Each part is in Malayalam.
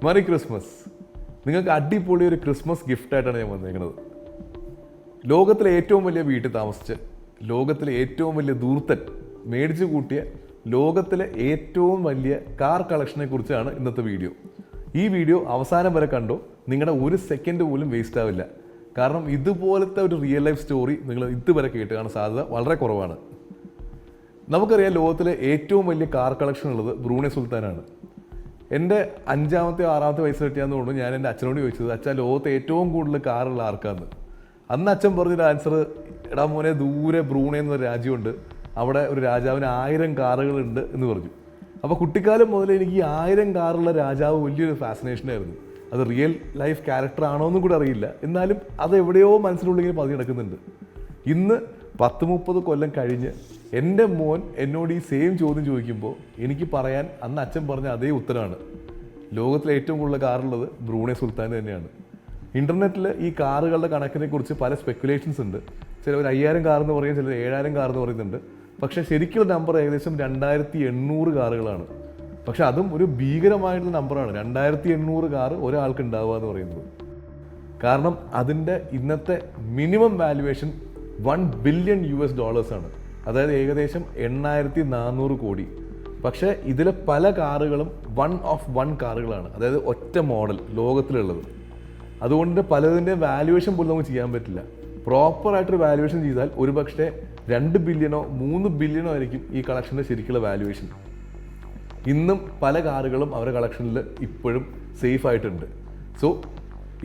Merry Christmas. നിങ്ങൾക്ക് അടിപൊളി ഒരു ക്രിസ്മസ് ഗിഫ്റ്റായിട്ടാണ് ഞാൻ വന്നേക്കുന്നത്. ലോകത്തിലെ ഏറ്റവും വലിയ വീട്ടിൽ താമസിച്ച് ലോകത്തിലെ ഏറ്റവും വലിയ ധൂർത്തൻ മേടിച്ചു കൂട്ടിയ ലോകത്തിലെ ഏറ്റവും വലിയ കാർ കളക്ഷനെ കുറിച്ചാണ് ഇന്നത്തെ വീഡിയോ. ഈ വീഡിയോ അവസാനം വരെ കണ്ടോ, നിങ്ങളുടെ ഒരു സെക്കൻഡ് പോലും വേസ്റ്റ് ആവില്ല. കാരണം ഇതുപോലത്തെ ഒരു റിയൽ ലൈഫ് സ്റ്റോറി നിങ്ങൾ ഇതുവരെ കേട്ട് കാണാൻ സാധ്യത വളരെ കുറവാണ്. നമുക്കറിയാം, ലോകത്തിലെ ഏറ്റവും വലിയ കാർ കളക്ഷൻ ഉള്ളത് ബ്രൂണൈ സുൽത്താനാണ്. എൻ്റെ 5ാമത്തെ 6ാമത്തെ വയസ്സിലെത്തിയാന്ന് തോന്നുന്നു ഞാൻ എൻ്റെ അച്ഛനോട് ചോദിച്ചത്, അച്ഛാ ലോകത്ത് ഏറ്റവും കൂടുതൽ കാറുള്ള ആർക്കാന്ന്. അന്ന് അച്ഛൻ പറഞ്ഞൊരു ആൻസർ, എടാ മോനെ ദൂരെ ബ്രൂണൈ എന്നൊരു രാജ്യമുണ്ട്, അവിടെ ഒരു രാജാവിന് 1000 കാറുകളുണ്ട് എന്ന് പറഞ്ഞു. അപ്പോൾ കുട്ടിക്കാലം മുതൽ എനിക്ക് ഈ 1000 കാറുള്ള രാജാവ് വലിയൊരു ഫാസിനേഷനായിരുന്നു. അത് റിയൽ ലൈഫ് ക്യാരക്ടർ ആണോ എന്നും കൂടെ അറിയില്ല, എന്നാലും അത് എവിടെയോ മനസ്സിനുള്ളിൽ പതി കിടക്കുന്നുണ്ട്. ഇന്ന് 10-30 കൊല്ലം കഴിഞ്ഞ് എൻ്റെ മോൻ എന്നോട് ഈ സെയിം ചോദ്യം ചോദിക്കുമ്പോൾ എനിക്ക് പറയാൻ അന്ന് അച്ഛൻ പറഞ്ഞ അതേ ഉത്തരമാണ്. ലോകത്തിലെ ഏറ്റവും കൂടുതൽ കാറുള്ളത് ബ്രൂണൈ സുൽത്താൻ തന്നെയാണ്. ഇൻ്റർനെറ്റിൽ ഈ കാറുകളുടെ കണക്കിനെ കുറിച്ച് പല സ്പെക്കുലേഷൻസ് ഉണ്ട്. ചിലർ 5000 കാറെന്ന് പറയും, ചിലർ 7000 കാറെന്ന് പറയുന്നുണ്ട്. പക്ഷേ ശരിക്കുള്ള നമ്പർ ഏകദേശം 2800 കാറുകളാണ്. പക്ഷെ അതും ഒരു ഭീകരമായിട്ടുള്ള നമ്പറാണ്. 2800 കാറ് ഒരാൾക്ക് ഉണ്ടാവുക എന്ന് പറയുന്നത്. കാരണം അതിൻ്റെ ഇന്നത്തെ മിനിമം വാല്യുവേഷൻ $1 ബില്യൺ ആണ്. അതായത് ഏകദേശം 8400 കോടി. പക്ഷേ ഇതിലെ പല കാറുകളും 1 ഓഫ് 1 കാറുകളാണ്, അതായത് ഒറ്റ മോഡൽ ലോകത്തിലുള്ളത്. അതുകൊണ്ട് പലതിൻ്റെ വാല്യുവേഷൻ പോലും നമുക്ക് ചെയ്യാൻ പറ്റില്ല. പ്രോപ്പറായിട്ടൊരു വാല്യുവേഷൻ ചെയ്താൽ ഒരു പക്ഷേ 2 ബില്യണോ 3 ബില്യണോ ആയിരിക്കും ഈ കളക്ഷൻ്റെ ശരിക്കുള്ള വാല്യുവേഷൻ. ഇന്നും പല കാറുകളും അവരുടെ കളക്ഷനിൽ ഇപ്പോഴും സേഫ് ആയിട്ടുണ്ട്. സോ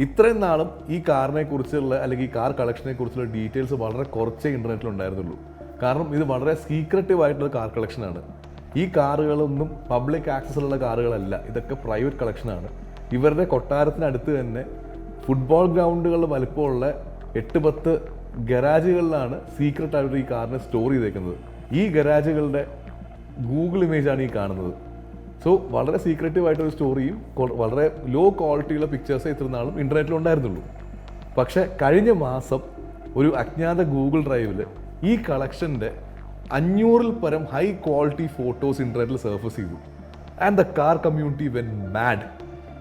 ഇത്രയും നാളും ഈ കാറിനെ കുറിച്ചുള്ള അല്ലെങ്കിൽ ഈ കാർ കളക്ഷനെ കുറിച്ചുള്ള ഡീറ്റെയിൽസ് വളരെ കുറച്ചേ ഇൻ്റർനെറ്റിൽ ഉണ്ടായിരുന്നുള്ളൂ. കാരണം ഇത് വളരെ സീക്രട്ടീവ് ആയിട്ടുള്ള കാർ കളക്ഷനാണ്. ഈ കാറുകളൊന്നും പബ്ലിക് ആക്സസിലുള്ള കാറുകളല്ല, ഇതൊക്കെ പ്രൈവറ്റ് കളക്ഷനാണ്. ഇവരുടെ കൊട്ടാരത്തിനടുത്ത് തന്നെ ഫുട്ബോൾ ഗ്രൗണ്ടുകളുടെ വലിപ്പമുള്ള 8-10 ഗരാജുകളിലാണ് സീക്രട്ടായിട്ട് ഈ കാറിനെ സ്റ്റോർ ചെയ്തേക്കുന്നത്. ഈ ഗരാജുകളുടെ ഗൂഗിൾ ഇമേജാണ് ഈ കാണുന്നത്. സോ വളരെ സീക്രട്ടീവ് ആയിട്ടൊരു സ്റ്റോറിയും വളരെ ലോ ക്വാളിറ്റിയുള്ള പിക്ചേഴ്സ് ഇത്ര നാളും ഇൻ്റർനെറ്റിൽ ഉണ്ടായിരുന്നുള്ളൂ. പക്ഷേ കഴിഞ്ഞ മാസം ഒരു അജ്ഞാത ഗൂഗിൾ ഡ്രൈവിൽ ഈ കളക്ഷൻ്റെ 500-ൽ പരം ഹൈ ക്വാളിറ്റി ഫോട്ടോസ് ഇൻ്റർനെറ്റിൽ സർഫസ് ചെയ്തു. And the car community when mad.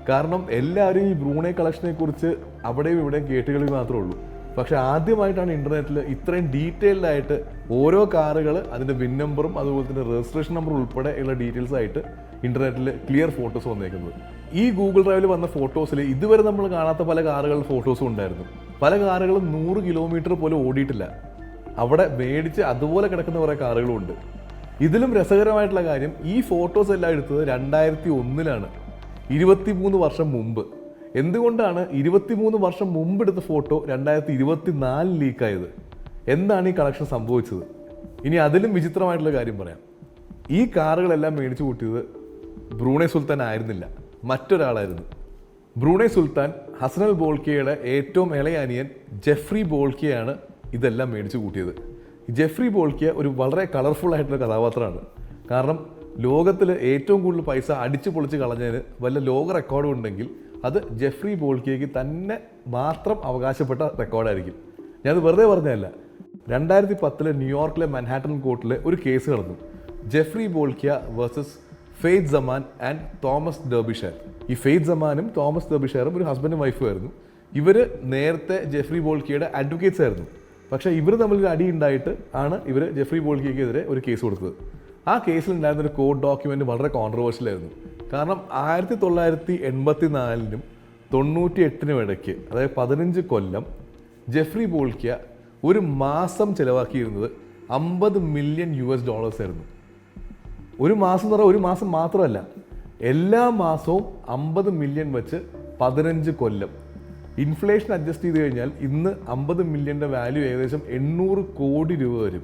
കാരണം എല്ലാവരും ഈ ബ്രൂണൈ കളക്ഷനെ കുറിച്ച് അവിടെയും ഇവിടെയും കേട്ടുകളിൽ മാത്രമേ ഉള്ളൂ. പക്ഷെ ആദ്യമായിട്ടാണ് ഇൻ്റർനെറ്റിൽ ഇത്രയും ഡീറ്റെയിൽഡ് ആയിട്ട് ഓരോ കാറുകൾ, അതിൻ്റെ വിൻ നമ്പറും അതുപോലെ തന്നെ രജിസ്ട്രേഷൻ നമ്പർ ഉൾപ്പെടെ ഉള്ള ഡീറ്റെയിൽസ് ആയിട്ട് ഇൻ്റർനെറ്റിൽ ക്ലിയർ ഫോട്ടോസ് വന്നേക്കുന്നത്. ഈ ഗൂഗിൾ ഡ്രൈവിൽ വന്ന ഫോട്ടോസിൽ ഇതുവരെ നമ്മൾ കാണാത്ത പല കാറുകളുടെ ഫോട്ടോസും ഉണ്ടായിരുന്നു. പല കാറുകളും 100 കിലോമീറ്റർ പോലും ഓടിയിട്ടില്ല. അവിടെ മേടിച്ച് അതുപോലെ കിടക്കുന്ന കുറേ കാറുകളും ഉണ്ട്. ഇതിലും രസകരമായിട്ടുള്ള കാര്യം, ഈ ഫോട്ടോസ് എല്ലാം എടുത്തത് 2001-ലാണ്, 23 വർഷം മുമ്പ്. എന്തുകൊണ്ടാണ് 23 വർഷം മുമ്പ് എടുത്ത ഫോട്ടോ 2024 ലീക്കായത്? എന്താണ് ഈ കളക്ഷൻ സംഭവിച്ചത്? ഇനി അതിലും വിചിത്രമായിട്ടുള്ള കാര്യം പറയാം. ഈ കാറുകളെല്ലാം മേടിച്ചു കൂട്ടിയത് ബ്രൂണൈ സുൽത്താൻ ആയിരുന്നില്ല, മറ്റൊരാളായിരുന്നു. ബ്രൂണൈ സുൽത്താൻ ഹസനൽ ബോൾക്കിയയുടെ ഏറ്റവും ഇളയ അനിയൻ ജെഫ്രി ബോൾക്കിയാണ് ഇതെല്ലാം മേടിച്ചു കൂട്ടിയത്. ജെഫ്രി ബോൾക്കിയ ഒരു വളരെ കളർഫുൾ ആയിട്ടുള്ള കഥാപാത്രമാണ്. കാരണം ലോകത്തിൽ ഏറ്റവും കൂടുതൽ പൈസ അടിച്ചു പൊളിച്ച് കളഞ്ഞതിന് വല്ല ലോക റെക്കോർഡും ഉണ്ടെങ്കിൽ അത് ജെഫ്രി ബോൾക്കിയയ്ക്ക് തന്നെ മാത്രം അവകാശപ്പെട്ട റെക്കോർഡായിരിക്കും. ഞാനത് വെറുതെ പറഞ്ഞതല്ല. 2010 ന്യൂയോർക്കിലെ മൻഹാട്ടൻ കോർട്ടിലെ ഒരു കേസ് നടന്നു. Jefri Bolkiah versus Faith Zaman and Thomas Derbyshire. ഈ ഫെയ്ത്ത് സമാനും തോമസ് ഡെർബിഷയറും ഒരു ഹസ്ബൻഡും വൈഫും ആയിരുന്നു. ഇവർ നേരത്തെ ജെഫ്രി ബോൾക്കിയയുടെ അഡ്വക്കേറ്റ്സ് ആയിരുന്നു. പക്ഷേ ഇവർ തമ്മിലൊരു അടി ഉണ്ടായിട്ട് ആണ് ഇവർ ജെഫ്രി ബോൾക്കിയക്കെതിരെ ഒരു കേസ് കൊടുത്തത്. ആ കേസിൽ ഉണ്ടായിരുന്നൊരു കോർട്ട് ഡോക്യുമെൻ്റ് വളരെ കോൺട്രവേഴ്ഷ്യൽ ആയിരുന്നു. കാരണം 1984-നും 98-നും ഇടയ്ക്ക്, അതായത് 15 കൊല്ലം, ജെഫ്രി ബോൾക്കിയ ഒരു മാസം ചിലവാക്കിയിരുന്നത് $50 മില്യൺ ആയിരുന്നു. ഒരു മാസം എന്ന് പറഞ്ഞാൽ ഒരു മാസം മാത്രമല്ല, എല്ലാ മാസവും 50 മില്യൺ വെച്ച് 15 കൊല്ലം. ഇൻഫ്ലേഷൻ അഡ്ജസ്റ്റ് ചെയ്ത് കഴിഞ്ഞാൽ ഇന്ന് 50 മില്യൻ്റെ വാല്യൂ ഏകദേശം 800 കോടി രൂപ വരും.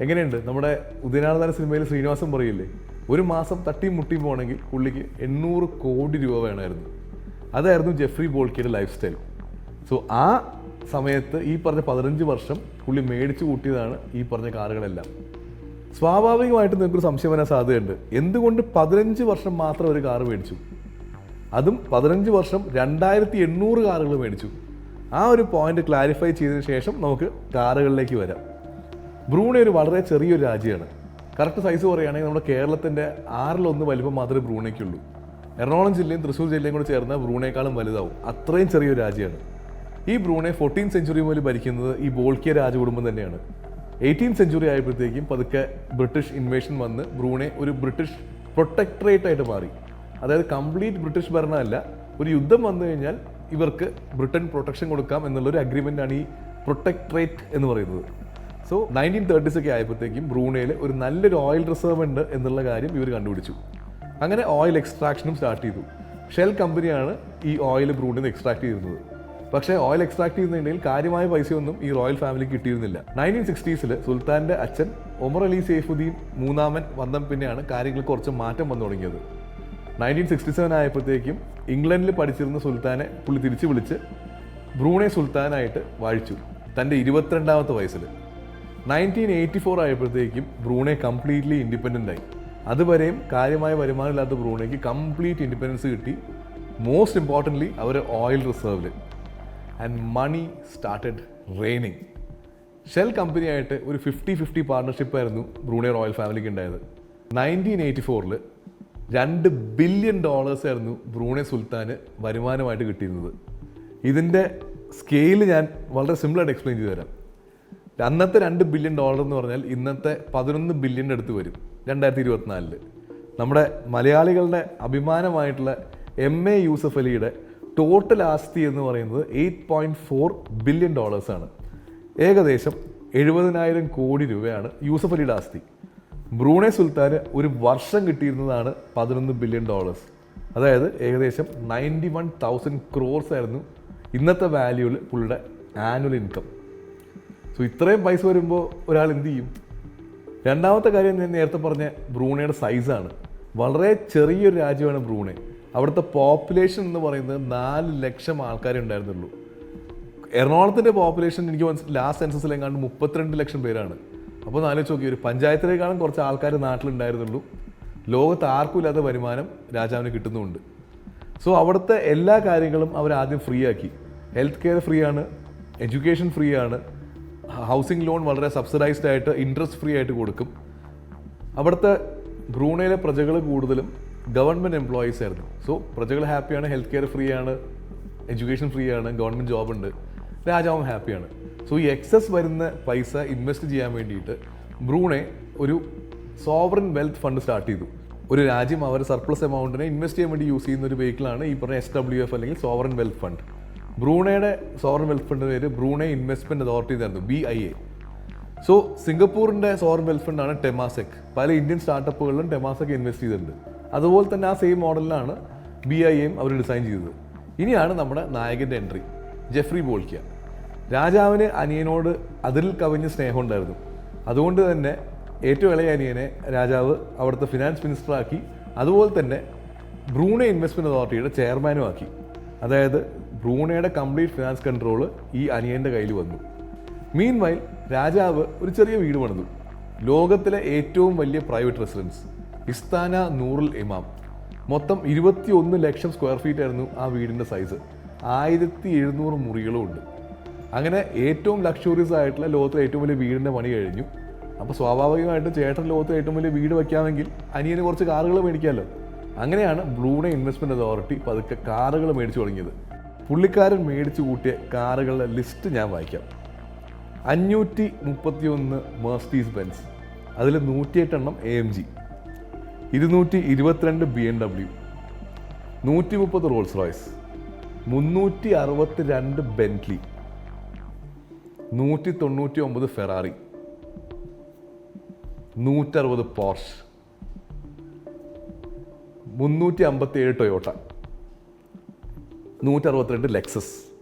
എങ്ങനെയുണ്ട്? നമ്മുടെ ഉദയനാരായണ സിനിമയിൽ ശ്രീനിവാസൻ പറയില്ലേ, ഒരു മാസം തട്ടിയും മുട്ടിയും പോകണമെങ്കിൽ പുള്ളിക്ക് 800 കോടി രൂപ വേണമായിരുന്നു. അതായിരുന്നു ജെഫ്രി ബോൾക്കിയുടെ ലൈഫ് സ്റ്റൈൽ. സോ ആ സമയത്ത് ഈ പറഞ്ഞ 15 വർഷം പുള്ളി മേടിച്ചു കൂട്ടിയതാണ് ഈ പറഞ്ഞ കാറുകളെല്ലാം. സ്വാഭാവികമായിട്ട് നിങ്ങൾക്കൊരു സംശയം വരാൻ സാധ്യതയുണ്ട്, എന്തുകൊണ്ട് 15 വർഷം മാത്രം ഒരു കാറ് മേടിച്ചു? അതും 15 വർഷം 2800 കാറുകൾ മേടിച്ചു. ആ ഒരു പോയിന്റ് ക്ലാരിഫൈ ചെയ്തതിന് ശേഷം നമുക്ക് കാറുകളിലേക്ക് വരാം. ബ്രൂണൈ ഒരു വളരെ ചെറിയൊരു രാജ്യമാണ്. കറക്റ്റ് സൈസ് പറയുകയാണെങ്കിൽ നമ്മുടെ കേരളത്തിൻ്റെ 1/6 വലിപ്പം മാത്രമേ ബ്രൂണൈക്കുള്ളൂ. എറണാകുളം ജില്ലയും തൃശ്ശൂർ ജില്ലയും കൂടെ ചേർന്ന ബ്രൂണേക്കാളും വലുതാവും. അത്രയും ചെറിയൊരു രാജ്യമാണ്. ഈ ബ്രൂണെ 14th സെഞ്ചുറി മുതൽ ഭരിക്കുന്നത് ഈ ബോൾക്കിയ രാജകുടുംബം തന്നെയാണ്. 18th സെഞ്ചുറി ആയപ്പോഴത്തേക്കും പതുക്കെ ബ്രിട്ടീഷ് ഇൻവേഷൻ വന്ന് ബ്രൂണെ ഒരു ബ്രിട്ടീഷ് പ്രൊട്ടക്ടറേറ്റ് ആയിട്ട് മാറി. അതായത് കംപ്ലീറ്റ് ബ്രിട്ടീഷ് ഭരണമല്ല, ഒരു യുദ്ധം വന്നു കഴിഞ്ഞാൽ ഇവർക്ക് ബ്രിട്ടൻ പ്രൊട്ടക്ഷൻ കൊടുക്കാം എന്നുള്ളൊരു അഗ്രിമെൻ്റാണ് ഈ പ്രൊട്ടക്ടറേറ്റ് എന്ന് പറയുന്നത്. സോ 1930s ഒക്കെ ആയപ്പോഴത്തേക്കും ബ്രൂണയിൽ ഒരു നല്ലൊരു ഓയിൽ റിസർവ് ഉണ്ട് എന്നുള്ള കാര്യം ഇവർ കണ്ടുപിടിച്ചു. അങ്ങനെ ഓയിൽ എക്സ്ട്രാക്ഷനും സ്റ്റാർട്ട് ചെയ്തു. ഷെൽ കമ്പനിയാണ് ഈ ഓയിൽ ബ്രൂണിൽ നിന്ന് എക്സ്ട്രാക്ട് ചെയ്തിരുന്നത്. പക്ഷേ ഓയിൽ എക്സ്ട്രാക്ട് ചെയ്യുന്നതിനിടയിൽ കാര്യമായ പൈസയൊന്നും ഈ റോയൽ ഫാമിലിക്ക് കിട്ടിയിരുന്നില്ല. 1960s സുൽത്താൻ്റെ അച്ഛൻ ഒമർ അലി സെയ്ഫുദ്ദീൻ മൂന്നാമൻ വന്ന പിന്നെയാണ് കാര്യങ്ങൾ കുറച്ച് മാറ്റം വന്നു തുടങ്ങിയത്. 1967 ആയപ്പോഴത്തേക്കും ഇംഗ്ലണ്ടിൽ പഠിച്ചിരുന്ന സുൽത്താനെ പുള്ളി തിരിച്ചു വിളിച്ച് ബ്രൂണെ സുൽത്താനായിട്ട് വാഴിച്ചു തൻ്റെ 22ാമത്തെ വയസ്സിൽ. 1984 ആയപ്പോഴത്തേക്കും ബ്രൂണെ കംപ്ലീറ്റ്ലി ഇൻഡിപെൻഡൻ്റ് ആയി. അതുവരെയും കാര്യമായ വരുമാനമില്ലാത്ത ബ്രൂണയ്ക്ക് കംപ്ലീറ്റ് ഇൻഡിപെൻഡൻസ് കിട്ടി. മോസ്റ്റ് ഇമ്പോർട്ടൻ്റ്ലി അവർ ഓയിൽ റിസർവിൽ. And money started raining. Shell കമ്പനിയായിട്ട് ഒരു 50-50 പാർട്ണർഷിപ്പായിരുന്നു ബ്രൂണെ റോയൽ ഫാമിലിക്ക് ഉണ്ടായത്. 1984 $2 ബില്യൺ ആയിരുന്നു ബ്രൂണെ സുൽത്താന് വരുമാനമായിട്ട് കിട്ടിയിരുന്നത്. ഇതിൻ്റെ സ്കെയിൽ ഞാൻ വളരെ സിമ്പിളായിട്ട് എക്സ്പ്ലെയിൻ ചെയ്തു തരാം. അന്നത്തെ $2 ബില്യൺ എന്ന് പറഞ്ഞാൽ ഇന്നത്തെ 11 ബില്യൻ്റെ അടുത്ത് വരും 2024. നമ്മുടെ മലയാളികളുടെ അഭിമാനമായിട്ടുള്ള MA യൂസഫ് അലിയുടെ ടോട്ടൽ ആസ്തി എന്ന് പറയുന്നത് $8.4 ബില്യൺ ആണ്. ഏകദേശം 70,000 കോടി രൂപയാണ് യൂസഫ് അലിയുടെ ആസ്തി. ബ്രൂണെ സുൽത്താന് ഒരു വർഷം കിട്ടിയിരുന്നതാണ് $11 ബില്യൺ. അതായത് ഏകദേശം 91,000 crores ആയിരുന്നു ഇന്നത്തെ വാല്യൂവിൽ പുള്ളിയുടെ ആനുവൽ ഇൻകം. സോ ഇത്രയും പൈസ വരുമ്പോൾ ഒരാൾ എന്ത് ചെയ്യും? രണ്ടാമത്തെ കാര്യം ഞാൻ നേരത്തെ പറഞ്ഞ ബ്രൂണയുടെ സൈസാണ്. വളരെ ചെറിയൊരു രാജ്യമാണ് ബ്രൂണെ. അവിടുത്തെ പോപ്പുലേഷൻ എന്ന് പറയുന്നത് 4 ലക്ഷം ആൾക്കാരെ ഉണ്ടായിരുന്നുള്ളൂ. എറണാകുളത്തിൻ്റെ പോപ്പുലേഷൻ എനിക്ക് ലാസ്റ്റ് സെൻസസിലെങ്ങാണ്ട് 32 ലക്ഷം പേരാണ്. അപ്പോൾ ആലോചിച്ച് നോക്കി, ഒരു പഞ്ചായത്തിലേക്കാളും കുറച്ച് ആൾക്കാർ നാട്ടിലുണ്ടായിരുന്നുള്ളൂ. ലോകത്ത് ആർക്കും ഇല്ലാത്ത വരുമാനം രാജാവിന് കിട്ടുന്നുമുണ്ട്. സോ അവിടുത്തെ എല്ലാ കാര്യങ്ങളും അവരാദ്യം ഫ്രീ ആക്കി. ഹെൽത്ത് കെയർ ഫ്രീ ആണ്, എഡ്യൂക്കേഷൻ ഫ്രീ ആണ്, ഹൗസിംഗ് ലോൺ വളരെ സബ്സിഡൈസ്ഡ് ആയിട്ട് ഇൻട്രസ്റ്റ് ഫ്രീ ആയിട്ട് കൊടുക്കും. അവിടുത്തെ ബ്രൂണയിലെ പ്രജകൾ കൂടുതലും ഗവൺമെൻറ് എംപ്ലോയീസ് ആയിരുന്നു. സോ പ്രജകൾ ഹാപ്പിയാണ്, ഹെൽത്ത് കെയർ ഫ്രീ ആണ്, എഡ്യൂക്കേഷൻ ഫ്രീ ആണ്, ഗവൺമെൻറ് ജോബ് ഉണ്ട്, രാജാവും ഹാപ്പിയാണ്. സോ ഈ എക്സസ് വരുന്ന പൈസ ഇൻവെസ്റ്റ് ചെയ്യാൻ വേണ്ടിയിട്ട് ബ്രൂണെ ഒരു സോവറിൻ വെൽത്ത് ഫണ്ട് സ്റ്റാർട്ട് ചെയ്തു. ഒരു രാജ്യം അവർ സർപ്ലസ് എമൗണ്ടിനെ ഇൻവെസ്റ്റ് ചെയ്യാൻ വേണ്ടി യൂസ് ചെയ്യുന്ന ഒരു വെഹിക്കിളാണ് ഈ പറഞ്ഞ SWF അല്ലെങ്കിൽ സോവറിൻ വെൽത്ത് ഫണ്ട്. ബ്രൂണയുടെ സോവറിൻ വെൽത്ത് ഫണ്ട് പേര് ബ്രൂണെ ഇൻവെസ്റ്റ്മെൻറ്റ് അതോറിറ്റി എന്നായിരുന്നു, BIA. സോ സിംഗപ്പൂരിൻ്റെ സോവറിൻ വെൽത്ത് ഫണ്ടാണ് ടെമാസെക്. പല ഇന്ത്യൻ സ്റ്റാർട്ടപ്പുകളിലും ടെമാസെക് ഇൻവെസ്റ്റ് ചെയ്തിട്ടുണ്ട്. അതുപോലെ തന്നെ ആ സെയിം മോഡലിലാണ് BIAയും അവർ ഡിസൈൻ ചെയ്തത്. ഇനിയാണ് നമ്മുടെ നായകൻ്റെ എൻട്രി, ജെഫ്രി ബോൾക്കിയ. രാജാവിന് അനിയനോട് അതിൽ കവിഞ്ഞ സ്നേഹം ഉണ്ടായിരുന്നു. അതുകൊണ്ട് തന്നെ ഏറ്റവും ഇളയ അനിയനെ രാജാവ് അവിടുത്തെ ഫിനാൻസ് മിനിസ്റ്ററാക്കി. അതുപോലെ തന്നെ ബ്രൂണെ ഇൻവെസ്റ്റ്മെൻറ്റ് അതോറിറ്റിയുടെ ചെയർമാനും ആക്കി. അതായത് ബ്രൂണയുടെ കംപ്ലീറ്റ് ഫിനാൻസ് കൺട്രോൾ ഈ അനിയൻ്റെ കയ്യിൽ വന്നു. മീൻവൈൽ രാജാവ് ഒരു ചെറിയ വീട് പണിതു. ലോകത്തിലെ ഏറ്റവും വലിയ പ്രൈവറ്റ് റെസിഡൻസ്, ഇസ്താന നൂറുൽ ഇമാം. മൊത്തം 21 ലക്ഷം സ്ക്വയർ ഫീറ്റ് ആയിരുന്നു ആ വീടിൻ്റെ സൈസ്. 1700 മുറികളും ഉണ്ട്. അങ്ങനെ ഏറ്റവും ലക്ഷറീസ് ആയിട്ടുള്ള ലോകത്തിലെ ഏറ്റവും വലിയ വീടിൻ്റെ പണി കഴിഞ്ഞു. അപ്പോൾ സ്വാഭാവികമായിട്ടും ചേട്ടൻ ലോകത്തിലെ ഏറ്റവും വലിയ വീട് വയ്ക്കാമെങ്കിൽ അനിയന് കുറച്ച് കാറുകൾ മേടിക്കാമല്ലോ. അങ്ങനെയാണ് ബ്രൂണെ ഇൻവെസ്റ്റ്മെൻറ്റ് അതോറിറ്റി പതുക്കെ കാറുകൾ മേടിച്ചു തുടങ്ങിയത്. പുള്ളിക്കാരൻ മേടിച്ചു കൂട്ടിയ കാറുകളുടെ ലിസ്റ്റ് ഞാൻ വായിക്കാം. 531 മെർസിഡീസ് ബെൻസ്, അതിൽ 108 എണ്ണം AMG, 222 BMW, 130 Rolls Royce, 362 Bentley, 199 Ferrari, 160 Porsche, 357 Toyota, 162 Lexus,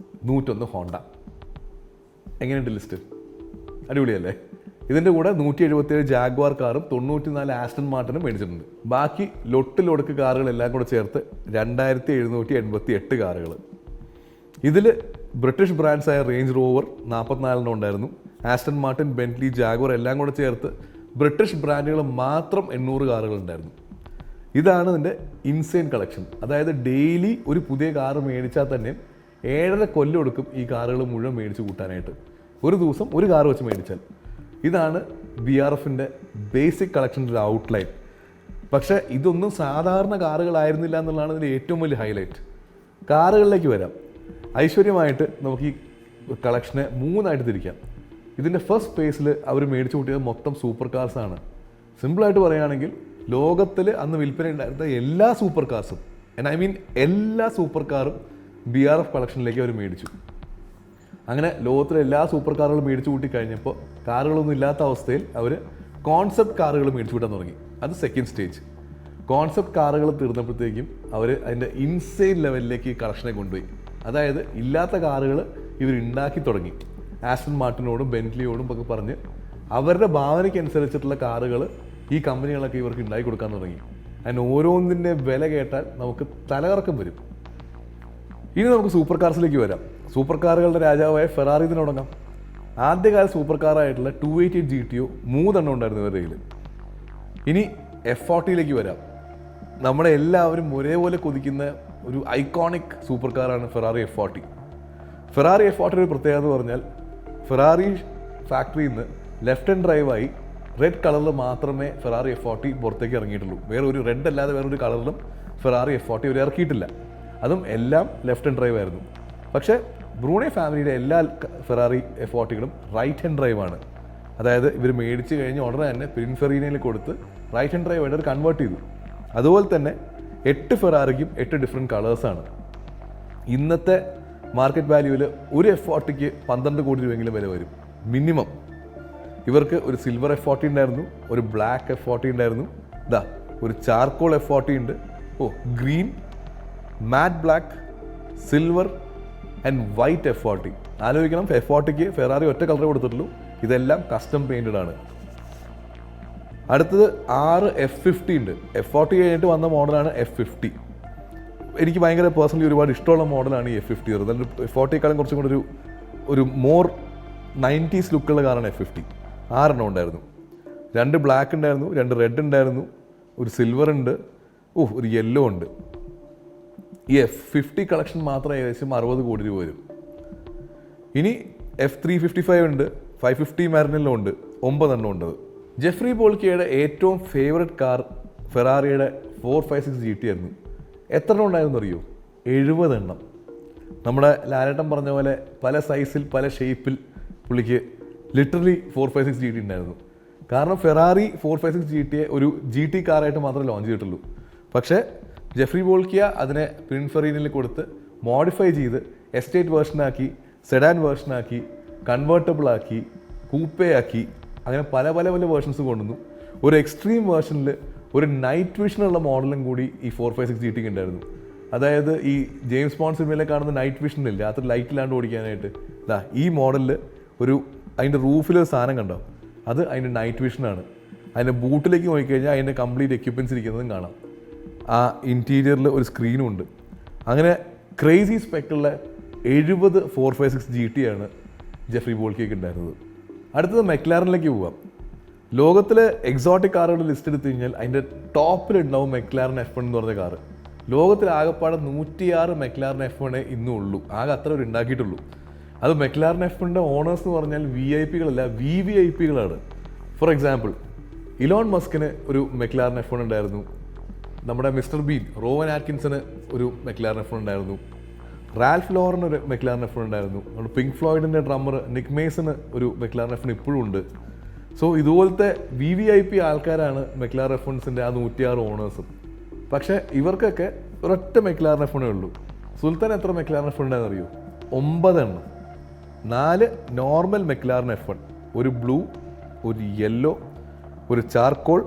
101 Honda. എങ്ങനെയുണ്ട് ലിസ്റ്റ്? അടിപൊളിയല്ലേ? ഇതിൻ്റെ കൂടെ 177 ജാഗ്വാർ കാറും 94 ആസ്റ്റൺ മാർട്ടിനും മേടിച്ചിട്ടുണ്ട്. ബാക്കി ലൊട്ടിലൊടുക്ക് കാറുകളെല്ലാം കൂടെ ചേർത്ത് 2788 കാറുകൾ. ഇതിൽ ബ്രിട്ടീഷ് ബ്രാൻഡ്സായ റേഞ്ച് റോവർ 44 ഉണ്ടായിരുന്നു. ആസ്റ്റൺ മാർട്ടിൻ, ബെന്റ്ലി, ജാഗ്വാർ എല്ലാം കൂടെ ചേർത്ത് ബ്രിട്ടീഷ് ബ്രാൻഡുകൾ മാത്രം 800 കാറുകൾ ഉണ്ടായിരുന്നു. ഇതാണ് ഇതിൻ്റെ ഇൻസെയിൻ കളക്ഷൻ. അതായത് ഡെയിലി ഒരു പുതിയ കാറ് മേടിച്ചാൽ തന്നെ 7.5 കൊല്ലം എടുക്കും ഈ കാറുകൾ മുഴുവൻ മേടിച്ച് കൂട്ടാനായിട്ട്. ഒരു ദിവസം ഒരു കാറ് വെച്ച് മേടിച്ചാൽ. ഇതാണ് BRFിൻ്റെ ബേസിക് കളക്ഷൻ്റെ ഒരു ഔട്ട്ലൈൻ. പക്ഷേ ഇതൊന്നും സാധാരണ കാറുകളായിരുന്നില്ല എന്നുള്ളതാണ് ഇതിൻ്റെ ഏറ്റവും വലിയ ഹൈലൈറ്റ്. കാറുകളിലേക്ക് വരാം. ഐശ്വര്യമായിട്ട് നമുക്ക് ഈ കളക്ഷനെ 3ആയിട്ട് തിരിക്കാം. ഇതിൻ്റെ ഫസ്റ്റ് സ്പേസിൽ അവർ മേടിച്ചു കൂട്ടിയത് മൊത്തം സൂപ്പർ കാർസാണ്. സിമ്പിളായിട്ട് പറയുകയാണെങ്കിൽ ലോകത്തിൽ അന്ന് വിൽപ്പന ഉണ്ടായിരുന്ന എല്ലാ സൂപ്പർ കാർസും, ഐ മീൻ എല്ലാ സൂപ്പർ കാറും BRF കളക്ഷനിലേക്ക് അവർ മേടിച്ചു. അങ്ങനെ ലോകത്തിലെ എല്ലാ സൂപ്പർ കാറുകളും മേടിച്ചു കൂട്ടി കഴിഞ്ഞപ്പോൾ കാറുകളൊന്നും ഇല്ലാത്ത അവസ്ഥയിൽ അവർ കോൺസെപ്റ്റ് കാറുകൾ മേടിച്ചു കൂട്ടാൻ തുടങ്ങി. അത് സെക്കൻഡ് സ്റ്റേജ്. കോൺസെപ്റ്റ് കാറുകൾ തീർന്നപ്പോഴത്തേക്കും അവർ അതിൻ്റെ ഇൻസൈൻ ലെവലിലേക്ക് കളക്ഷനെ കൊണ്ടുപോയി. അതായത് ഇല്ലാത്ത കാറുകൾ ഇവർ ഉണ്ടാക്കി തുടങ്ങി. ആസ്റ്റൺ മാർട്ടിനോടും ബെന്റ്ലിയോടും ഒക്കെ പറഞ്ഞ് അവരുടെ ഭാവനയ്ക്കനുസരിച്ചിട്ടുള്ള കാറുകൾ ഈ കമ്പനികളൊക്കെ ഇവർക്ക് ഉണ്ടാക്കി കൊടുക്കാൻ തുടങ്ങി. അതിന് ഓരോന്നിൻ്റെ വില കേട്ടാൽ നമുക്ക് തലകറക്കം വരും. ഇനി നമുക്ക് സൂപ്പർ കാർസിലേക്ക് വരാം. സൂപ്പർ കാറുകളുടെ രാജാവായ ഫെറാറി തന്നെ തുടങ്ങാം. ആദ്യകാല സൂപ്പർ കാറായിട്ടുള്ള 288 GTO 3 ഉണ്ടായിരുന്നു ഇവരുടെ കയ്യിൽ. ഇനി F40 വരാം. നമ്മളെ എല്ലാവരും ഒരേപോലെ കൊതിക്കുന്ന ഒരു ഐക്കോണിക് സൂപ്പർ കാറാണ് ഫെറാറി F40. ഫെറാറി F40 ഒരു പ്രത്യേകത എന്ന് പറഞ്ഞാൽ ഫെറാറി ഫാക്ടറിയിൽ നിന്ന് ലെഫ്റ്റ് ആൻഡ് ഡ്രൈവായി റെഡ് കളറിൽ മാത്രമേ ഫെറാറി F40 പുറത്തേക്ക് ഇറങ്ങിയിട്ടുള്ളൂ. വേറെ ഒരു റെഡ് അല്ലാതെ വേറൊരു കളറിലും ഫെറാറി F40 അവർ ഇറക്കിയിട്ടില്ല. അതും എല്ലാം ലെഫ്റ്റ് ആൻഡ് ഡ്രൈവ് ആയിരുന്നു. പക്ഷേ ബ്രൂണെ ഫാമിലിയുടെ എല്ലാ ഫെറാറി F40കളും റൈറ്റ് ഹാൻഡ് ഡ്രൈവാണ്. അതായത് ഇവർ മേടിച്ച് കഴിഞ്ഞ് ഉടനെ തന്നെ പിൻഫെറീനയിൽ കൊടുത്ത് റൈറ്റ് ഹാൻഡ് ഡ്രൈവ് ആയിട്ട് കൺവേർട്ട് ചെയ്തു. അതുപോലെ തന്നെ 8 ഫെറാറിക്കും 8 ഡിഫറെൻറ്റ് കളേഴ്സാണ്. ഇന്നത്തെ മാർക്കറ്റ് വാല്യൂവിൽ ഒരു F40ക്ക് 12 കോടി രൂപയെങ്കിലും വില വരും മിനിമം. ഇവർക്ക് ഒരു സിൽവർ F40 ഉണ്ടായിരുന്നു, ഒരു ബ്ലാക്ക് F40 ഉണ്ടായിരുന്നു, ഇതാ ഒരു ചാർക്കോൾ F40 ഉണ്ട്, green, mat black, silver and white F40. ആലോചിക്കണം, F40ക്ക് ഫെറാറി ഒറ്റ കളർ കൊടുത്തിട്ടുള്ളൂ. ഇതെല്ലാം കസ്റ്റം പെയിൻറ്റഡ് ആണ്. അടുത്തത് 6 F50 ഉണ്ട്. F40 കഴിഞ്ഞിട്ട് വന്ന മോഡലാണ് F50. എനിക്ക് ഭയങ്കര പേഴ്സണലി ഒരുപാട് ഇഷ്ടമുള്ള മോഡലാണ് ഈ F50. അതായത് F40ക്കാളും കുറച്ചും കൂടെ ഒരു മോർ 90s ലുക്കുള്ള കാറാണ് F50. 6 ഉണ്ടായിരുന്നു. 2 ബ്ലാക്ക് ഉണ്ടായിരുന്നു, 2 റെഡ് ഉണ്ടായിരുന്നു, ഒരു സിൽവർ ഉണ്ട്, ഒരു യെല്ലോ ഉണ്ട്. ഈ F50 കളക്ഷൻ മാത്രം ഏകദേശം 60 കോടി രൂപ വരും. ഇനി F355 ഉണ്ട്, 550 മാരിനെല്ലോ ഉണ്ട്, 9 ഉണ്ട്. ജെഫ്രി പോൾക്കിയുടെ ഏറ്റവും ഫേവററ്റ് കാർ ഫെറാറിയുടെ 456 GT ആയിരുന്നു. എത്ര ഉണ്ടായിരുന്നു അറിയോ? 70. നമ്മുടെ ലാലേട്ടൻ പറഞ്ഞ പോലെ പല സൈസിൽ പല ഷേപ്പിൽ പുള്ളിക്ക് ലിറ്ററലി 456 GT ഉണ്ടായിരുന്നു. കാരണം ഫെറാറി 456 GTയെ ഒരു GT കാറായിട്ട് മാത്രമേ ലോഞ്ച് ചെയ്തിട്ടുള്ളൂ. പക്ഷേ ജെഫ്രി പോൾക്കിയ അതിനെ പിൻഫെറീനിൽ കൊടുത്ത് മോഡിഫൈ ചെയ്ത് എസ്റ്റേറ്റ് വേർഷനാക്കി, സെഡാൻ വേർഷനാക്കി, കൺവേർട്ടബിൾ ആക്കി, കൂപ്പയാക്കി, അങ്ങനെ പല പല പല വേർഷൻസ് കൊണ്ടുവന്നു. ഒരു എക്സ്ട്രീം വേർഷനിൽ ഒരു നൈറ്റ് വിഷനുള്ള മോഡലും കൂടി ഈ 456 GTക്ക് ഉണ്ടായിരുന്നു. അതായത് ഈ ജെയിംസ് ബോണ്ട് സിനിമയിലെ കാണുന്ന നൈറ്റ് വിഷനില്ല, അത്ര ലൈറ്റിലാണ്ട് ഓടിക്കാനായിട്ട് ഈ മോഡലിൽ അതിൻ്റെ റൂഫിലൊരു സാധനം കണ്ടോ, അത് അതിൻ്റെ നൈറ്റ് വിഷനാണ്. അതിൻ്റെ ബൂട്ടിലേക്ക് നോക്കിക്കഴിഞ്ഞാൽ അതിൻ്റെ കംപ്ലീറ്റ് എക്യുപ്മെൻറ്റ്സ് ഇരിക്കുന്നതും കാണാം. ആ ഇൻറ്റീരിയറിൽ ഒരു സ്ക്രീനും ഉണ്ട്. അങ്ങനെ ക്രേസി സ്പെക്കുള്ള 70 456 GT ആണ് ജെഫ്രി പോൾക്കിക്ക് ഉണ്ടായിരുന്നത്. അടുത്തത് മെക്ലാരനിലേക്ക് പോവാം. ലോകത്തിലെ എക്സോട്ടിക് കാറുകളുടെ ലിസ്റ്റ് എടുത്തു കഴിഞ്ഞാൽ അതിൻ്റെ ടോപ്പിലുണ്ടാവും മെക്ലാരൻ F1 എന്ന് പറഞ്ഞ കാറ്. ലോകത്തിൽ ആകെപ്പാടെ 106 മെക്ലാരൻ F1 ഇന്നും ഉള്ളൂ. ആകെ അത്ര ഒരു ഉണ്ടാക്കിയിട്ടുള്ളൂ. അത് മെക്ലാരൻ F1 ഓണേഴ്സ് എന്ന് പറഞ്ഞാൽ VIP-കളല്ല, VVIP-കളാണ്. ഫോർ എക്സാമ്പിൾ, ഇലോൺ മസ്കിന് ഒരു മെക്ലാരൻ F1 ഉണ്ടായിരുന്നു. നമ്മുടെ മിസ്റ്റർ ബീൻ റോവൻ ആറ്റ്കിൻസന് ഒരു മെക്ലാരൻ F1 ഉണ്ടായിരുന്നു. റാൽഫ് ലോറന് ഒരു മെക്ലാരൻ F1 ഉണ്ടായിരുന്നു. നമ്മുടെ പിങ്ക് ഫ്ലോയിഡിൻ്റെ ഡ്രമ്മർ നിക് മേസന് ഒരു മെക്ലാരൻ F1 ഇപ്പോഴും ഉണ്ട്. സോ ഇതുപോലത്തെ VVIP ആൾക്കാരാണ് മെക്ലാരൻ F1സിൻ്റെ ആ 106 ഓണേഴ്സും. പക്ഷേ ഇവർക്കൊക്കെ ഒരൊറ്റ മെക്ലാരൻ F1 ഉള്ളൂ. സുൽത്താൻ എത്ര മെക്ലാരൻ F1 ഉണ്ടായെന്ന് അറിയോ? 9. 4 നോർമൽ മെക്ലാരൻ F1, ഒരു ബ്ലൂ, ഒരു യെല്ലോ, ഒരു ചാർക്കോൾ.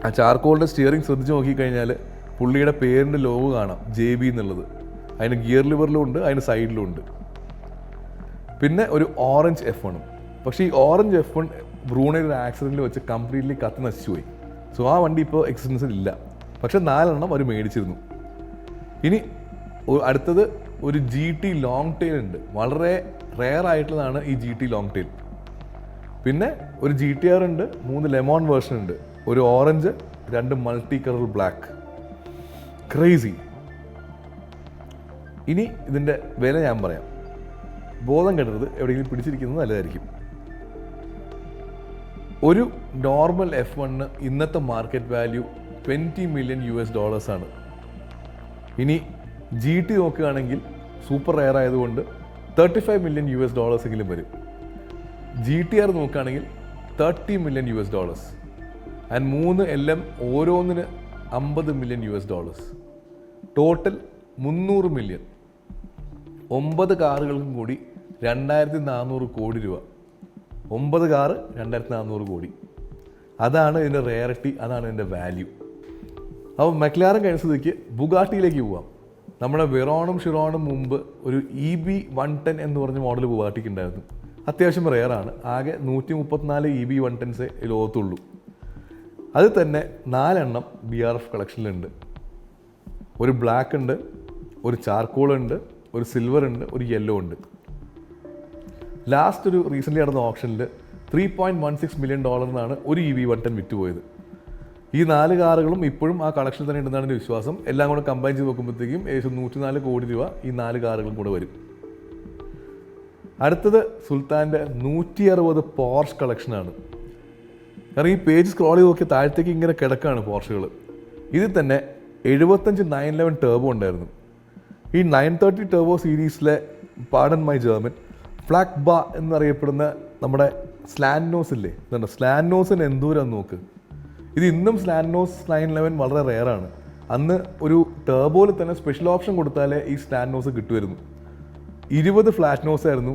ആ ചാർക്കോളിൻ്റെ സ്റ്റിയറിംഗ് ശ്രദ്ധിച്ച് നോക്കിക്കഴിഞ്ഞാൽ പുള്ളിയുടെ പേരിൻ്റെ ലോഗോ കാണാം, JB എന്നുള്ളത്. അതിന് ഗിയർ ലിവറിലും ഉണ്ട്, അതിന് സൈഡിലും ഉണ്ട്. പിന്നെ ഒരു ഓറഞ്ച് F1. പക്ഷേ ഈ ഓറഞ്ച് F1 ബ്രൂണയിൽ ഒരു ആക്സിഡൻറ്റിൽ വെച്ച് കംപ്ലീറ്റ്ലി കത്തി നശിച്ചു പോയി. സോ ആ വണ്ടി ഇപ്പോൾ എക്സിസ്റ്റൻസിൽ ഇല്ല. പക്ഷേ 4 അവർ മേടിച്ചിരുന്നു. ഇനി അടുത്തത് ഒരു GT ലോങ് ടെയിൽ ഉണ്ട്. വളരെ റെയർ ആയിട്ടുള്ളതാണ് ഈ GT ലോങ് ടെയിൽ. പിന്നെ ഒരു GTR ഉണ്ട്, 3 ലെമോൺ വേർഷൻ ഉണ്ട്, ഒരു orange, 2 multi colour black. Crazy. ഇനി ഇതിൻ്റെ വില ഞാൻ പറയാം. ബോധം കെട്ടരുത്, എവിടെയെങ്കിലും പിടിച്ചിരിക്കുന്നത് നല്ലതായിരിക്കും. ഒരു നോർമൽ F1 ഇന്നത്തെ മാർക്കറ്റ് വാല്യൂ $20 million ആണ്. ഇനി GT നോക്കുകയാണെങ്കിൽ സൂപ്പർ റെയർ ആയതുകൊണ്ട് $35 million എങ്കിലും വരും. GTR നോക്കുകയാണെങ്കിൽ $30 million. And 3 LM ഓരോന്നിന് $50 million. Total $300 million. 9 കാറുകൾക്കും കൂടി 2,400 കോടി രൂപ. 9 കാറ് 2,400 കോടി. അതാണ് ഇതിൻ്റെ റെയറിറ്റി, അതാണ് ഇതിൻ്റെ വാല്യൂ. അപ്പോൾ മെക്ലാരൻ കഴിഞ്ഞ സ്ഥിതിക്ക് ബുഗാട്ടിയിലേക്ക് പോവാം. നമ്മുടെ വെറോണും ഷിറോണും മുമ്പ് ഒരു EB110 എന്ന് പറഞ്ഞ മോഡൽ ബുഗാട്ടിക്ക് ഉണ്ടായിരുന്നു. അത്യാവശ്യം റെയറാണ്. ആകെ 134 EB110s ലോകത്തുള്ളൂ. അത് തന്നെ 4 എണ്ണം BRF കളക്ഷനിലുണ്ട്. ഒരു ബ്ലാക്ക് ഉണ്ട്, ഒരു ചാർക്കോൾ ഉണ്ട്, ഒരു സിൽവർ ഉണ്ട്, ഒരു യെല്ലോ ഉണ്ട്. ലാസ്റ്റ് ഒരു റീസെൻ്റ്ലി നടന്ന ഓപ്ഷനിൽ $3.16 million ഒരു EB110 വിറ്റുപോയത്. ഈ 4 കാറുകളും ഇപ്പോഴും ആ കളക്ഷനിൽ തന്നെ ഉണ്ടെന്നാണ് എൻ്റെ വിശ്വാസം. എല്ലാം കൂടെ കമ്പൈൻ ചെയ്ത് നോക്കുമ്പോഴത്തേക്കും ഏകദേശം 104 കോടി രൂപ ഈ 4 കാറുകളും കൂടെ വരും. അടുത്തത് സുൽത്താൻ്റെ 160 പോർഷ് കളക്ഷനാണ്. കാരണം ഈ പേജ് സ്ക്രോൾ ചെയ്ത് നോക്കിയാൽ താഴത്തേക്ക് ഇങ്ങനെ കിടക്കാണ് പോർഷുകൾ. ഇതിൽ തന്നെ 75 911 ടർബോ ഉണ്ടായിരുന്നു. ഈ 930 ടർബോ സീരീസിലെ പാർഡൺ മൈ ജർമൻ ഫ്ലാക്ക് ബാ എന്നറിയപ്പെടുന്ന നമ്മുടെ സ്ലാൻഡോസ് ഇല്ലേ, ഇതുണ്ട് സ്ലാൻഡോസിന് എന്തോരം നോക്ക്. ഇത് ഇന്നും സ്ലാൻഡോസ് 911 വളരെ റെയറാണ്. അന്ന് ഒരു ടർബോയിൽ തന്നെ സ്പെഷ്യൽ ഓപ്ഷൻ കൊടുത്താലേ ഈ സ്ലാൻഡോസ് കിട്ടുമായിരുന്നു. 20 ഫ്ലാറ്റ് നോസ് ആയിരുന്നു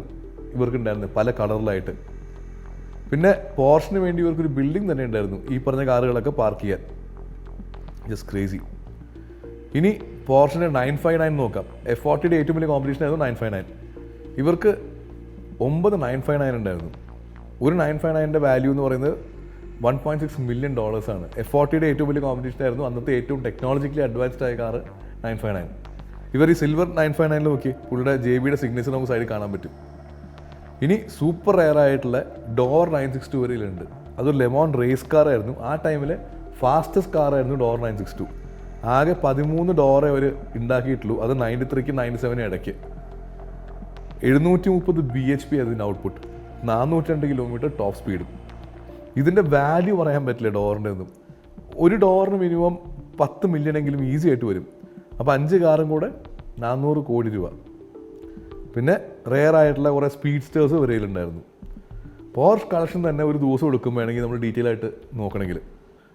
ഇവർക്കുണ്ടായിരുന്നത് പല കളറിലായിട്ട്. പിന്നെ പോർഷിന് വേണ്ടി ഇവർക്കൊരു ബിൽഡിംഗ് തന്നെ ഉണ്ടായിരുന്നു ഈ പറഞ്ഞ കാറുകളൊക്കെ പാർക്ക് ചെയ്യാൻ. Just crazy. ഇനി പോർഷിൻ്റെ 959 നോക്കാം. F40യുടെ ഏറ്റവും വലിയ കോമ്പറ്റീഷൻ ആയിരുന്നു 959. ഇവർക്ക് 9 959 ഉണ്ടായിരുന്നു. ഒരു 959ൻ്റെ വാല്യൂ എന്ന് പറയുന്നത് $1.6 million ആണ്. F40യുടെ ഏറ്റവും വലിയ കോമ്പറ്റീഷൻ ആയിരുന്നു അന്നത്തെ ഏറ്റവും ടെക്നോളജിക്കലി അഡ്വാൻസ്ഡ് ആയ കാറ് 959. ഇവർ ഈ സിൽവർ 959 നോക്കി പുള്ളിയുടെ JBയുടെ സിഗ്നേച്ചർ നമുക്ക് സൈഡിൽ കാണാൻ പറ്റും. ഇനി സൂപ്പർ റെയർ ആയിട്ടുള്ള ഡോർ 962 വരെയിലുണ്ട്. അതൊരു ലെമോൺ റേസ് കാറായിരുന്നു. ആ ടൈമിൽ ഫാസ്റ്റസ്റ്റ് കാറായിരുന്നു ഡോർ 962. ആകെ 13 ഡോറെ അവർ ഉണ്ടാക്കിയിട്ടുള്ളൂ. അത് 93ക്ക് 97 ഇടയ്ക്ക്. 730 bhp അതിൻ്റെ ഔട്ട്പുട്ട്, 402 കിലോമീറ്റർ ടോപ്പ് സ്പീഡും. ഇതിൻ്റെ വാല്യൂ പറയാൻ പറ്റില്ല ഡോറിൻ്റെ ഒന്നും. ഒരു ഡോറിന് മിനിമം 10 million എങ്കിലും ഈസി ആയിട്ട് വരും. അപ്പോൾ 5 കാറും കൂടെ 400 കോടി രൂപ. പിന്നെ റെയർ ആയിട്ടുള്ള കുറേ സ്പീഡ്സ്റ്റേഴ്സ് വരെയിലുണ്ടായിരുന്നു. പോർഷ് കളക്ഷൻ തന്നെ ഒരു ദിവസം എടുക്കും വേണമെങ്കിൽ നമ്മൾ ഡീറ്റെയിൽ ആയിട്ട് നോക്കണമെങ്കിൽ.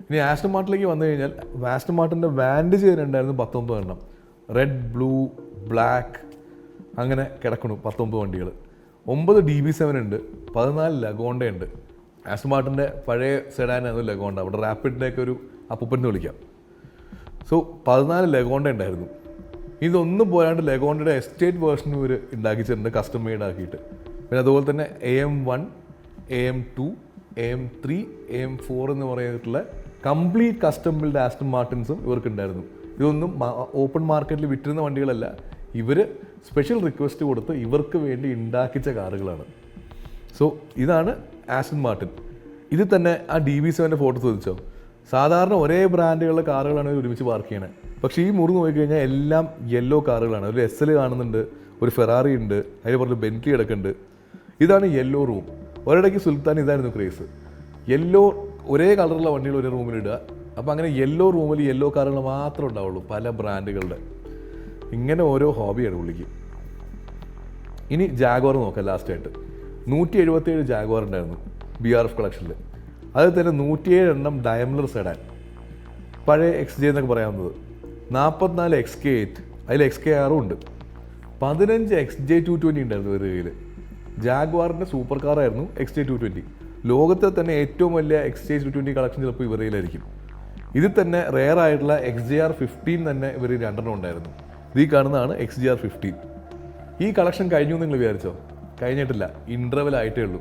ഇനി ആസ്റ്റൺ മാർട്ടിലേക്ക് വന്നു കഴിഞ്ഞാൽ ആസ്റ്റൺ മാർട്ടിൻ്റെ വാൻഡേജ് ഉണ്ടായിരുന്നു 19 എണ്ണം. റെഡ്, ബ്ലൂ, ബ്ലാക്ക് അങ്ങനെ കിടക്കണു 19 വണ്ടികൾ. 9 DB7 ഉണ്ട്, 14 ലഗോണ്ട ഉണ്ട്. ആസ്റ്റൺ മാർട്ടിൻ്റെ പഴയ സെഡാനായിരുന്നു ലഗോണ്ട. അവിടെ റാപ്പിഡിൻ്റെയൊക്കെ ഒരു അപ്പൂപ്പൻ വിളിക്കാം. സോ 14 ലഗോണ്ട ഉണ്ടായിരുന്നു. ഇതൊന്നും പോരാണ്ട് ലഗോണ്ടയുടെ എസ്റ്റേറ്റ് വേർഷൻ ഇവർ ഉണ്ടാക്കിച്ചിട്ടുണ്ട്, കസ്റ്റം മെയ്ഡ് ആക്കിയിട്ട്. പിന്നെ അതുപോലെ തന്നെ AM1, AM2, AM3, AM4 എന്ന് പറഞ്ഞിട്ടുള്ള കംപ്ലീറ്റ് കസ്റ്റം ബിൽഡ് ആസ്റ്റൺ മാർട്ടിൻസും ഇവർക്കുണ്ടായിരുന്നു. ഇതൊന്നും ഓപ്പൺ മാർക്കറ്റിൽ വിറ്റിരുന്ന വണ്ടികളല്ല. ഇവർ സ്പെഷ്യൽ റിക്വസ്റ്റ് കൊടുത്ത് ഇവർക്ക് വേണ്ടി ഉണ്ടാക്കിച്ച കാറുകളാണ്. സോ ഇതാണ് ആസ്റ്റൺ മാർട്ടിൻ. ഇതിൽ തന്നെ ആ DB7ൻ്റെ ഫോട്ടോ ശ്രദ്ധിച്ചോ? സാധാരണ ഒരേ ബ്രാൻഡുകളുടെ കാറുകളാണ് ഒരുമിച്ച് പാർക്ക് ചെയ്യണത്. പക്ഷേ ഈ മുറി നോക്കിക്കഴിഞ്ഞാൽ എല്ലാം യെല്ലോ കാറുകളാണ്. ഒരു SL കാണുന്നുണ്ട്, ഒരു ഫെറാറി ഉണ്ട്, അതിന് പുറത്ത് ബെൻറ്റ്ലി കിടക്കുന്നുണ്ട്. ഇതാണ് യെല്ലോ റൂം. ഒരിടയ്ക്ക് സുൽത്താൻ ഇതായിരുന്നു ക്രേസ്. യെല്ലോ ഒരേ കളറുള്ള വണ്ടികൾ ഒരേ റൂമിലിടുക. അപ്പോൾ അങ്ങനെ യെല്ലോ റൂമിൽ യെല്ലോ കാറുകൾ മാത്രമേ ഉണ്ടാവുള്ളൂ പല ബ്രാൻഡുകളുടെ. ഇങ്ങനെ ഓരോ ഹോബിയാണ് പുള്ളിക്ക്. ഇനി ജാഗ്വാർ നോക്കാം. ലാസ്റ്റായിട്ട് 177 ജാഗ്വാർ ഉണ്ടായിരുന്നു BRF കളക്ഷനിൽ. അതിൽ തന്നെ 107 എണ്ണം ഡയമലർ സെഡാൻ, പഴയ XJ എന്നൊക്കെ പറയാവുന്നത്. 44 XK8, അതിൽ XKR ഉണ്ട്. 15 XJ220 ഉണ്ടായിരുന്നു ഒരു കയ്യിൽ. ജാഗ്വാറിൻ്റെ സൂപ്പർ കാറായിരുന്നു XJ220. ലോകത്തെ തന്നെ ഏറ്റവും വലിയ XJ220 കളക്ഷൻ ചിലപ്പോൾ ഇവരയിലായിരിക്കും. ഇതിൽ തന്നെ റെയർ ആയിട്ടുള്ള XJR15 തന്നെ ഇവർ 2 എണ്ണം ഉണ്ടായിരുന്നു. ഈ കാണുന്നതാണ് XJR15. ഈ കളക്ഷൻ കഴിഞ്ഞു നിങ്ങൾ വിചാരിച്ചോ? കഴിഞ്ഞിട്ടില്ല, ഇൻ്റർവെൽ ആയിട്ടേ ഉള്ളൂ.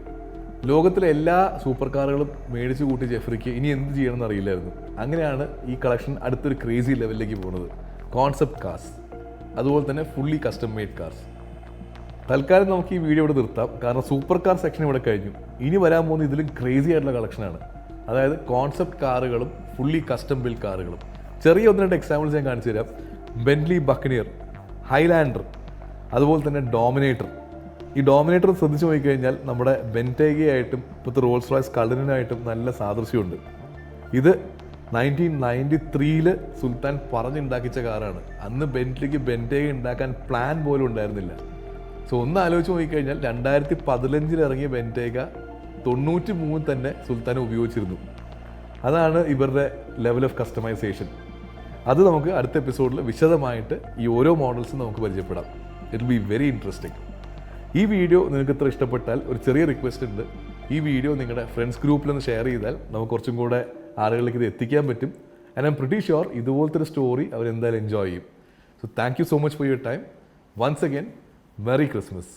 ലോകത്തിലെ എല്ലാ സൂപ്പർ കാറുകളും മേടിച്ചു കൂട്ടി ജെഫ്രിക്ക് ഇനി എന്ത് ചെയ്യണമെന്ന് അറിയില്ലായിരുന്നു. അങ്ങനെയാണ് ഈ കളക്ഷൻ അടുത്തൊരു ക്രേസി ലെവലിലേക്ക് പോകുന്നത്. കോൺസെപ്റ്റ് കാർസ്, അതുപോലെ തന്നെ ഫുള്ളി കസ്റ്റം മെയ്ഡ് കാർസ്. തൽക്കാലം നമുക്ക് ഈ വീഡിയോ ഇവിടെ നിർത്താം, കാരണം സൂപ്പർ കാർ സെക്ഷൻ ഇവിടെ കഴിഞ്ഞു. ഇനി വരാൻ പോകുന്ന ഇതിലും ക്രേസി ആയിട്ടുള്ള കളക്ഷനാണ്. അതായത് കോൺസെപ്റ്റ് കാറുകളും ഫുള്ളി കസ്റ്റം ബിൽഡ് കാറുകളും. ചെറിയ 1-2 എക്സാമ്പിൾസ് ഞാൻ കാണിച്ചു തരാം. ബെന്റ്ലി ബക്കനിയർ, ഹൈലാൻഡർ, അതുപോലെ തന്നെ ഡോമിനേറ്റർ, ഈ ഡോമിനേറ്റർ ശ്രദ്ധിച്ചു നോക്കിക്കഴിഞ്ഞാൽ നമ്മുടെ ബെൻറ്റേഗയായിട്ടും ഇപ്പോഴത്തെ റോൾസ് റോയ്സ് കൾഡിനായിട്ടും നല്ല സാദൃശ്യമുണ്ട്. ഇത് 1993 സുൽത്താൻ പറഞ്ഞുണ്ടാക്കിച്ച കാറാണ്. അന്ന് ബെന്റ്ലിക്ക് ബെൻറ്റേഗ ഉണ്ടാക്കാൻ പ്ലാൻ പോലും ഉണ്ടായിരുന്നില്ല. സോ ഒന്ന് ആലോചിച്ച് നോക്കിക്കഴിഞ്ഞാൽ 2015 ഇറങ്ങിയ ബെൻറ്റേഗ 93 തന്നെ സുൽത്താൻ ഉപയോഗിച്ചിരുന്നു. അതാണ് ഇവരുടെ ലെവൽ ഓഫ് കസ്റ്റമൈസേഷൻ. അത് നമുക്ക് അടുത്ത എപ്പിസോഡിൽ വിശദമായിട്ട് ഈ ഓരോ മോഡൽസും നമുക്ക് പരിചയപ്പെടാം. It will be very interesting. ഈ വീഡിയോ നിങ്ങൾക്ക് ഇത്ര ഇഷ്ടപ്പെട്ടാൽ ഒരു ചെറിയ റിക്വസ്റ്റ് ഉണ്ട്. ഈ വീഡിയോ നിങ്ങളുടെ ഫ്രണ്ട്സ് ഗ്രൂപ്പിലൊന്ന് ഷെയർ ചെയ്താൽ നമുക്ക് കുറച്ചും കൂടെ ആളുകളിലേക്ക് ഇത് എത്തിക്കാൻ പറ്റും. And I am pretty sure ഇതുപോലത്തെ ഒരു സ്റ്റോറി അവരെന്തായാലും എൻജോയ് ചെയ്യും. So thank you so much for your time. Once again, merry Christmas.